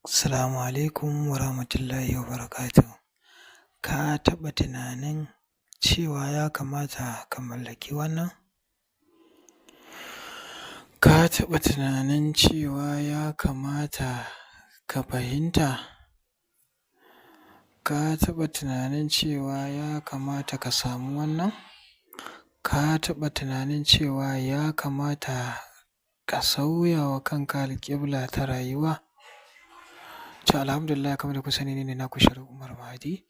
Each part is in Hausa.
Assalamu alaikum wa rahmatullahi wa barakatuhu. Ka taɓa tunanin cewa ya kamata ka mallaki wannan? Ka taɓa tunanin cewa ya kamata ka fahimta? Ka taɓa tunanin cewa ya kamata ka samu wannan? Ka taɓa tunanin cewa ya kamata ka sauya wa kanka alƙibla ta rayuwa? To alhamdulillah, kamar da kuka sani ni ne naku Sharif Umar Mahdi,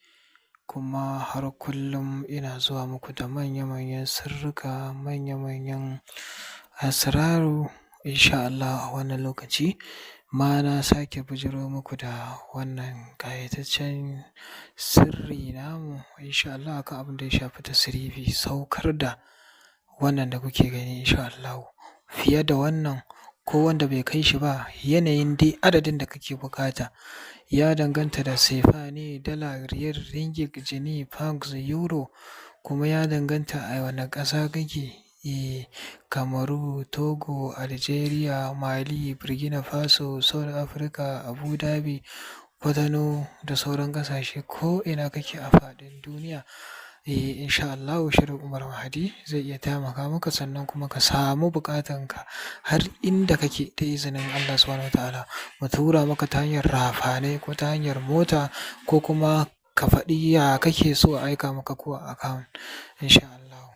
kuma har kullum ina zuwa muku da manya-manyan sirrika, manya-manyan asraru insha Allah a wannan lokaci ma na sake bijiro muku da wannan ƙayataccen sirri namu insha Allah akan abin da ya shafi tasrifi, saukar da wannan da kuke gani insha Allahu, fiye da wannan ko wanda bai kai shi ba, yanayin dai adadin da kake buƙata. Ya danganta da sefa ne, dala, riyal, ringgit, jini, pounds, euro, kuma ya danganta a wane ƙasa kake. Kamaru, Togo, Algeria, Mali, Burkina Faso, South Africa, Abu Dhabi, Kwatano da sauran ƙasashe ko ina kake a faɗin duniya. Insha Allahu Sharif Umar Mahdi zai iya taimaka maka, sannan kuma ka samu buƙatanka har inda kake da izinin Allah Subhanahu wa ta'ala. Mu tura maka ta hanyar rafanai ko ta hanyar mota, ko kuma ka faɗi ya kake so a aika maka ko a account insha Allahu.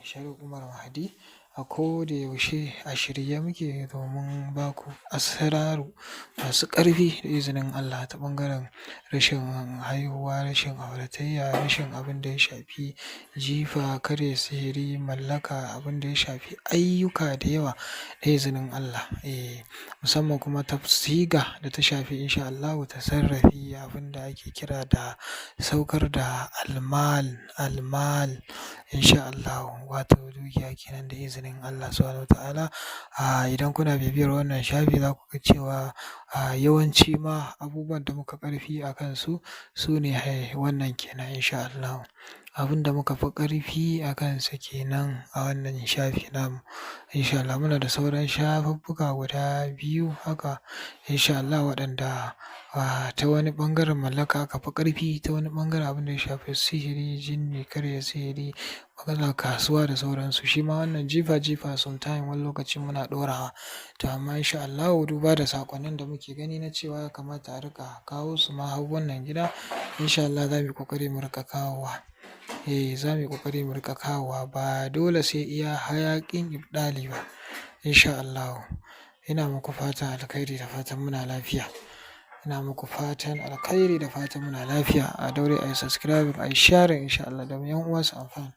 Sharif Umar Mahdi a ko da yaushe a shirye muke domin ba ku asraru masu ƙarfi da izinin Allah ta ɓangaren rashin haihuwa, rashin auratayya, rashin abin da ya shafi jifa, karya sihiri, mallaka, abin da ya shafi ayyuka da yawa da izinin Allah. Musamman kuma ta siga da ta shafi insha Allahu tasarrafi, abin da ake kira da saukar da almal insha Allahu, wato dukiya kenan da izinin Allah Subhanahu wa ta'ala. Idan kuna bibiyar wannan shafi za ku ga cewa yawanci ma abubuwan da muka ƙarfi a kansu su ne wannan kenan insha Allahu. Abin da muka fi ƙarfi a kansa kenan a wannan shafi namu insha Allah. Muna da sauran shafuffuka guda biyu haka insha Allah, waɗanda ta wani ɓangaren mallaka aka fi ƙarfi, ta wani ɓangaren abin da ya shafi sihiri, jinni, karya sihiri, matsalar kasuwa da sauransu. Shi ma wannan jifa sometime wani lokaci muna ɗorawa. To amma insha Allahu, duba da saƙonnin da muke gani na cewa ya kamata a riƙa kawo su ma har wannan gida, insha Allah za mu yi ƙoƙari mu riƙa kawowa. Za mu yi ƙoƙari mu riƙa kawowa, ba dole sai iya hayaƙin ibɗali ba insha Allahu. Ina muku fatan alkhairi da fatan muna lafiya. Ina muku fatan alkhairi da fatan muna lafiya. A daure ayi subscribing, ayi sharing insha Allah domin 'yan uwa su amfana.